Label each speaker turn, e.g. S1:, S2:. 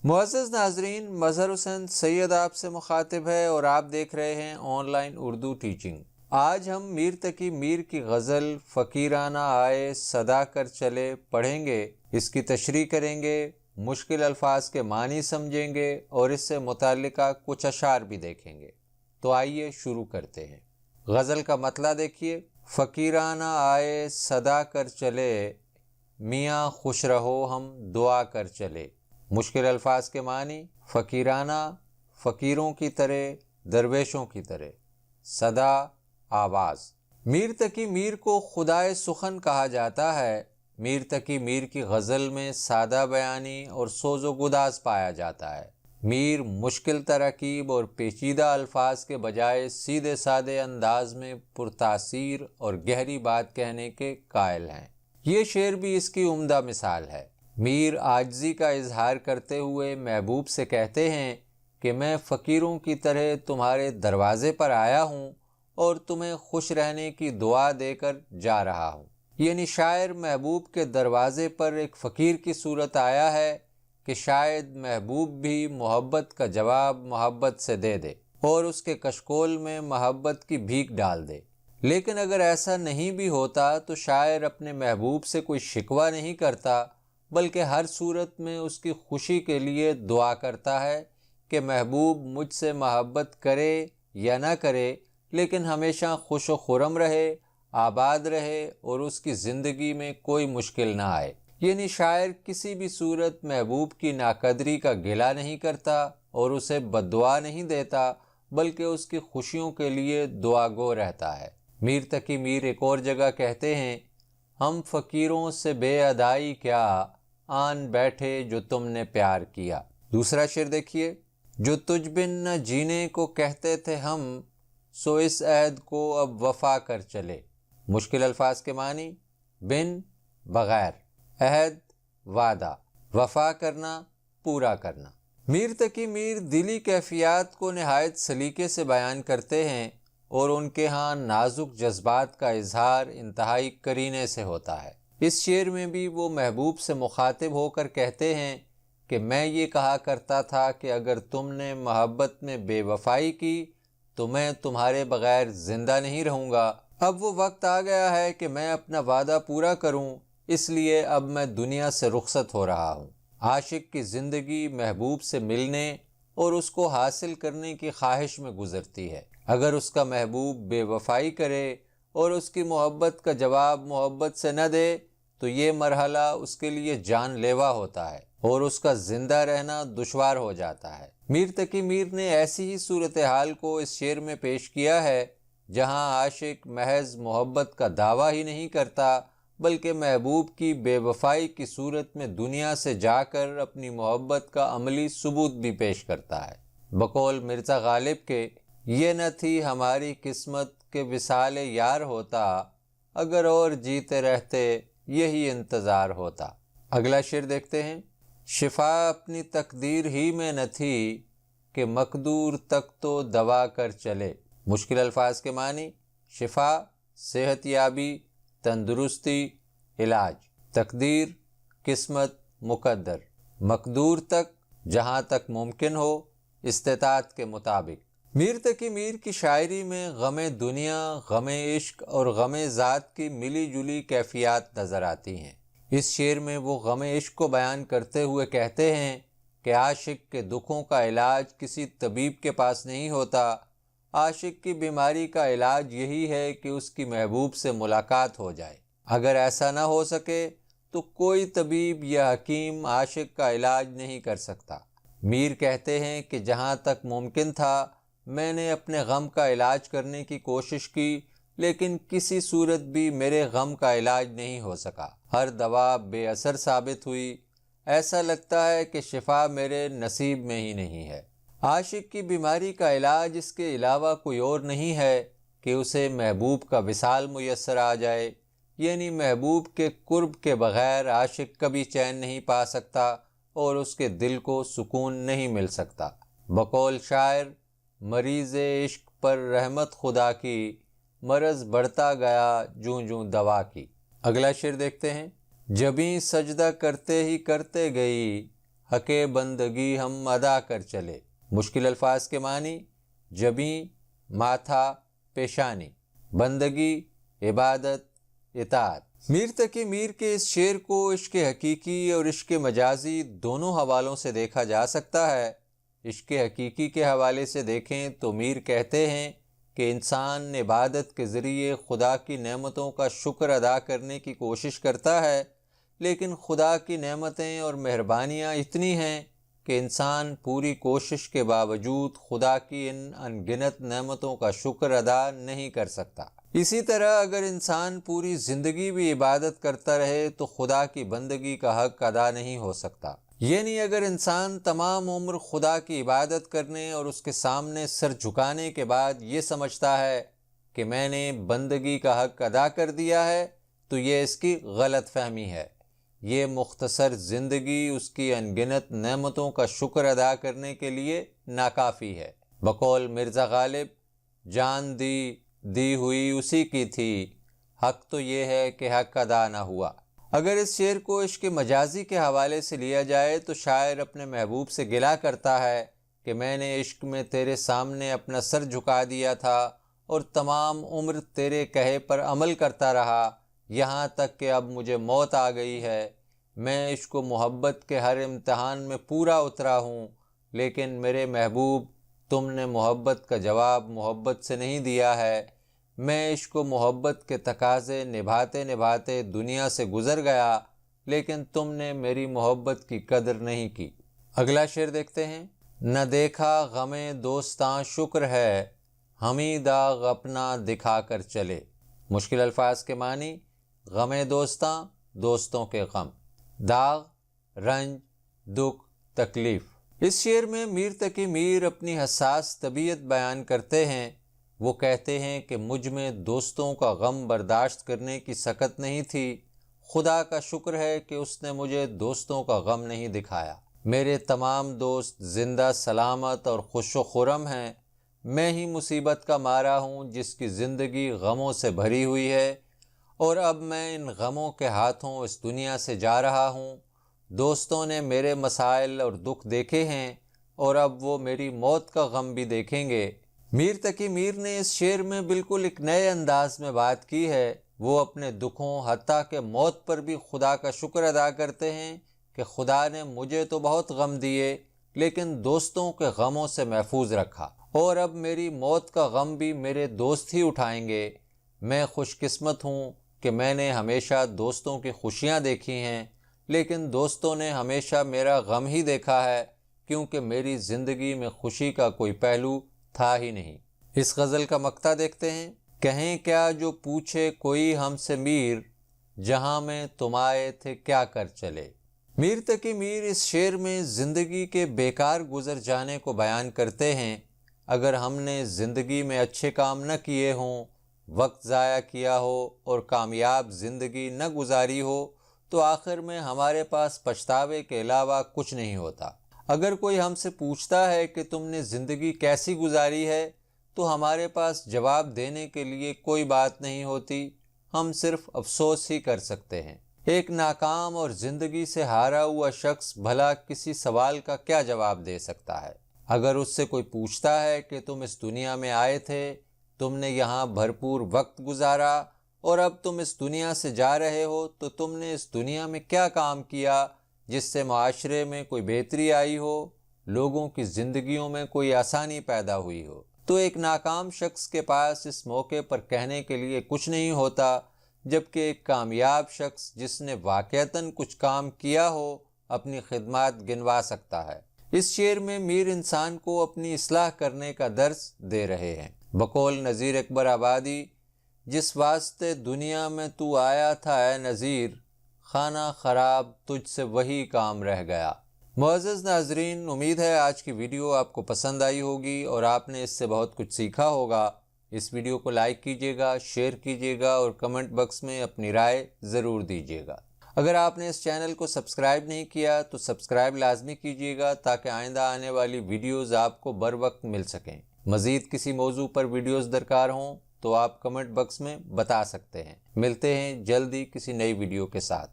S1: معزز ناظرین، مظہر حسین سید آپ سے مخاطب ہے اور آپ دیکھ رہے ہیں آن لائن اردو ٹیچنگ۔ آج ہم میر تقی میر کی غزل فقیرانہ آئے صدا کر چلے پڑھیں گے، اس کی تشریح کریں گے، مشکل الفاظ کے معنی سمجھیں گے اور اس سے متعلقہ کچھ اشعار بھی دیکھیں گے۔ تو آئیے شروع کرتے ہیں۔ غزل کا مطلع دیکھیے۔ فقیرانہ آئے صدا کر چلے، میاں خوش رہو ہم دعا کر چلے۔ مشکل الفاظ کے معنی: فقیرانہ، فقیروں کی طرح، درویشوں کی طرح۔ صدا، آواز۔ میر تقی میر کو خدائے سخن کہا جاتا ہے۔ میر تقی میر کی غزل میں سادہ بیانی اور سوز و گداز پایا جاتا ہے۔ میر مشکل تراکیب اور پیچیدہ الفاظ کے بجائے سیدھے سادے انداز میں پرتاثیر اور گہری بات کہنے کے قائل ہیں۔ یہ شعر بھی اس کی عمدہ مثال ہے۔ میر عاجزی کا اظہار کرتے ہوئے محبوب سے کہتے ہیں کہ میں فقیروں کی طرح تمہارے دروازے پر آیا ہوں اور تمہیں خوش رہنے کی دعا دے کر جا رہا ہوں۔ یعنی شاعر محبوب کے دروازے پر ایک فقیر کی صورت آیا ہے کہ شاید محبوب بھی محبت کا جواب محبت سے دے دے اور اس کے کشکول میں محبت کی بھیک ڈال دے۔ لیکن اگر ایسا نہیں بھی ہوتا تو شاعر اپنے محبوب سے کوئی شکوہ نہیں کرتا، بلکہ ہر صورت میں اس کی خوشی کے لیے دعا کرتا ہے کہ محبوب مجھ سے محبت کرے یا نہ کرے، لیکن ہمیشہ خوش و خرم رہے، آباد رہے اور اس کی زندگی میں کوئی مشکل نہ آئے۔ یعنی شاعر کسی بھی صورت محبوب کی ناقدری کا گلہ نہیں کرتا اور اسے بددعا نہیں دیتا، بلکہ اس کی خوشیوں کے لیے دعا گو رہتا ہے۔ میر تقی میر ایک اور جگہ کہتے ہیں: ہم فقیروں سے بے ادائی کیا، آن بیٹھے جو تم نے پیار کیا۔ دوسرا شعر دیکھیے۔ جو تجھ بن نہ جینے کو کہتے تھے ہم، سو اس عہد کو اب وفا کر چلے۔ مشکل الفاظ کے معنی: بن بغیر، عہد وعدہ، وفا کرنا پورا کرنا۔ میر تقی میر دلی کیفیات کو نہایت سلیقے سے بیان کرتے ہیں اور ان کے ہاں نازک جذبات کا اظہار انتہائی قرینے سے ہوتا ہے۔ اس شعر میں بھی وہ محبوب سے مخاطب ہو کر کہتے ہیں کہ میں یہ کہا کرتا تھا کہ اگر تم نے محبت میں بے وفائی کی تو میں تمہارے بغیر زندہ نہیں رہوں گا۔ اب وہ وقت آ گیا ہے کہ میں اپنا وعدہ پورا کروں، اس لیے اب میں دنیا سے رخصت ہو رہا ہوں۔ عاشق کی زندگی محبوب سے ملنے اور اس کو حاصل کرنے کی خواہش میں گزرتی ہے۔ اگر اس کا محبوب بے وفائی کرے اور اس کی محبت کا جواب محبت سے نہ دے تو یہ مرحلہ اس کے لیے جان لیوا ہوتا ہے اور اس کا زندہ رہنا دشوار ہو جاتا ہے۔ میر تقی میر نے ایسی ہی صورتحال کو اس شعر میں پیش کیا ہے جہاں عاشق محض محبت کا دعویٰ ہی نہیں کرتا بلکہ محبوب کی بے وفائی کی صورت میں دنیا سے جا کر اپنی محبت کا عملی ثبوت بھی پیش کرتا ہے۔ بقول مرزا غالب کے: یہ نہ تھی ہماری قسمت کہ وصال یار ہوتا، اگر اور جیتے رہتے یہی انتظار ہوتا۔ اگلا شعر دیکھتے ہیں۔ شفا اپنی تقدیر ہی میں نہ تھی کہ مقدور تک تو دوا کر چلے۔ مشکل الفاظ کے معنی: شفا، صحت یابی، تندرستی، علاج۔ تقدیر، قسمت، مقدر۔ مقدور تک، جہاں تک ممکن ہو، استطاعت کے مطابق۔ میر تقی میر کی شاعری میں غم دنیا، غم عشق اور غم ذات کی ملی جلی کیفیات نظر آتی ہیں۔ اس شعر میں وہ غم عشق کو بیان کرتے ہوئے کہتے ہیں کہ عاشق کے دکھوں کا علاج کسی طبیب کے پاس نہیں ہوتا، عاشق کی بیماری کا علاج یہی ہے کہ اس کی محبوب سے ملاقات ہو جائے۔ اگر ایسا نہ ہو سکے تو کوئی طبیب یا حکیم عاشق کا علاج نہیں کر سکتا۔ میر کہتے ہیں کہ جہاں تک ممکن تھا میں نے اپنے غم کا علاج کرنے کی کوشش کی، لیکن کسی صورت بھی میرے غم کا علاج نہیں ہو سکا۔ ہر دوا بے اثر ثابت ہوئی، ایسا لگتا ہے کہ شفا میرے نصیب میں ہی نہیں ہے۔ عاشق کی بیماری کا علاج اس کے علاوہ کوئی اور نہیں ہے کہ اسے محبوب کا وصال میسر آ جائے، یعنی محبوب کے قرب کے بغیر عاشق کبھی چین نہیں پا سکتا اور اس کے دل کو سکون نہیں مل سکتا۔ بقول شاعر: مریض عشق پر رحمت خدا کی، مرض بڑھتا گیا جوں جوں دوا کی۔ اگلا شعر دیکھتے ہیں۔ جبیں سجدہ کرتے ہی کرتے گئی، حق بندگی ہم ادا کر چلے۔ مشکل الفاظ کے معنی: جبیں، ماتھا، پیشانی، بندگی، عبادت، اطاعت۔ میر تقی میر کے اس شعر کو عشق حقیقی اور عشق مجازی دونوں حوالوں سے دیکھا جا سکتا ہے۔ عشق حقیقی کے حوالے سے دیکھیں تو میر کہتے ہیں کہ انسان عبادت کے ذریعے خدا کی نعمتوں کا شکر ادا کرنے کی کوشش کرتا ہے، لیکن خدا کی نعمتیں اور مہربانیاں اتنی ہیں کہ انسان پوری کوشش کے باوجود خدا کی ان انگنت نعمتوں کا شکر ادا نہیں کر سکتا۔ اسی طرح اگر انسان پوری زندگی بھی عبادت کرتا رہے تو خدا کی بندگی کا حق ادا نہیں ہو سکتا۔ یعنی اگر انسان تمام عمر خدا کی عبادت کرنے اور اس کے سامنے سر جھکانے کے بعد یہ سمجھتا ہے کہ میں نے بندگی کا حق ادا کر دیا ہے تو یہ اس کی غلط فہمی ہے۔ یہ مختصر زندگی اس کی انگنت نعمتوں کا شکر ادا کرنے کے لیے ناکافی ہے۔ بقول مرزا غالب، جان دی ہوئی اسی کی تھی، حق تو یہ ہے کہ حق ادا نہ ہوا۔ اگر اس شعر کو عشق مجازی کے حوالے سے لیا جائے تو شاعر اپنے محبوب سے گلہ کرتا ہے کہ میں نے عشق میں تیرے سامنے اپنا سر جھکا دیا تھا اور تمام عمر تیرے کہے پر عمل کرتا رہا، یہاں تک کہ اب مجھے موت آ گئی ہے۔ میں عشق و محبت کے ہر امتحان میں پورا اترا ہوں، لیکن میرے محبوب تم نے محبت کا جواب محبت سے نہیں دیا ہے۔ میں عشق و محبت کے تقاضے نبھاتے نبھاتے دنیا سے گزر گیا، لیکن تم نے میری محبت کی قدر نہیں کی۔ اگلا شعر دیکھتے ہیں۔ نہ دیکھا غم دوستاں شکر ہے، ہمیں داغ اپنا دکھا کر چلے۔ مشکل الفاظ کے معنی: غم دوستاں، دوستوں کے غم، داغ، رنج، دکھ، تکلیف۔ اس شعر میں میر تقی میر اپنی حساس طبیعت بیان کرتے ہیں۔ وہ کہتے ہیں کہ مجھ میں دوستوں کا غم برداشت کرنے کی سخت نہیں تھی۔ خدا کا شکر ہے کہ اس نے مجھے دوستوں کا غم نہیں دکھایا۔ میرے تمام دوست زندہ سلامت اور خوش و خرم ہیں۔ میں ہی مصیبت کا مارا ہوں جس کی زندگی غموں سے بھری ہوئی ہے، اور اب میں ان غموں کے ہاتھوں اس دنیا سے جا رہا ہوں۔ دوستوں نے میرے مسائل اور دکھ دیکھے ہیں، اور اب وہ میری موت کا غم بھی دیکھیں گے۔ میر تقی میر نے اس شعر میں بالکل ایک نئے انداز میں بات کی ہے۔ وہ اپنے دکھوں حتیٰ کہ موت پر بھی خدا کا شکر ادا کرتے ہیں کہ خدا نے مجھے تو بہت غم دیے، لیکن دوستوں کے غموں سے محفوظ رکھا، اور اب میری موت کا غم بھی میرے دوست ہی اٹھائیں گے۔ میں خوش قسمت ہوں کہ میں نے ہمیشہ دوستوں کی خوشیاں دیکھی ہیں، لیکن دوستوں نے ہمیشہ میرا غم ہی دیکھا ہے، کیونکہ میری زندگی میں خوشی کا کوئی پہلو تھا ہی نہیں۔ اس غزل کا مقطع دیکھتے ہیں۔ کہیں کیا جو پوچھے کوئی ہم سے میر، جہاں میں تم آئے تھے کیا کر چلے۔ میر تقی میر اس شعر میں زندگی کے بیکار گزر جانے کو بیان کرتے ہیں۔ اگر ہم نے زندگی میں اچھے کام نہ کیے ہوں، وقت ضائع کیا ہو اور کامیاب زندگی نہ گزاری ہو تو آخر میں ہمارے پاس پچھتاوے کے علاوہ کچھ نہیں ہوتا۔ اگر کوئی ہم سے پوچھتا ہے کہ تم نے زندگی کیسی گزاری ہے تو ہمارے پاس جواب دینے کے لیے کوئی بات نہیں ہوتی، ہم صرف افسوس ہی کر سکتے ہیں۔ ایک ناکام اور زندگی سے ہارا ہوا شخص بھلا کسی سوال کا کیا جواب دے سکتا ہے؟ اگر اس سے کوئی پوچھتا ہے کہ تم اس دنیا میں آئے تھے، تم نے یہاں بھرپور وقت گزارا اور اب تم اس دنیا سے جا رہے ہو، تو تم نے اس دنیا میں کیا کام کیا جس سے معاشرے میں کوئی بہتری آئی ہو، لوگوں کی زندگیوں میں کوئی آسانی پیدا ہوئی ہو؟ تو ایک ناکام شخص کے پاس اس موقع پر کہنے کے لیے کچھ نہیں ہوتا، جبکہ ایک کامیاب شخص جس نے واقعتاً کچھ کام کیا ہو اپنی خدمات گنوا سکتا ہے۔ اس شعر میں میر انسان کو اپنی اصلاح کرنے کا درس دے رہے ہیں۔ بقول نذیر اکبر آبادی، جس واسطے دنیا میں تو آیا تھا اے نذیر، خانہ خراب تجھ سے وہی کام رہ گیا۔ معزز ناظرین، امید ہے آج کی ویڈیو آپ کو پسند آئی ہوگی اور آپ نے اس سے بہت کچھ سیکھا ہوگا۔ اس ویڈیو کو لائک کیجیے گا، شیئر کیجیے گا اور کمنٹ باکس میں اپنی رائے ضرور دیجیے گا۔ اگر آپ نے اس چینل کو سبسکرائب نہیں کیا تو سبسکرائب لازمی کیجیے گا تاکہ آئندہ آنے والی ویڈیوز آپ کو بر وقت مل سکیں۔ مزید کسی موضوع پر ویڈیوز درکار ہوں تو آپ کمنٹ باکس میں بتا سکتے ہیں۔ ملتے ہیں جلدی کسی نئی ویڈیو کے ساتھ۔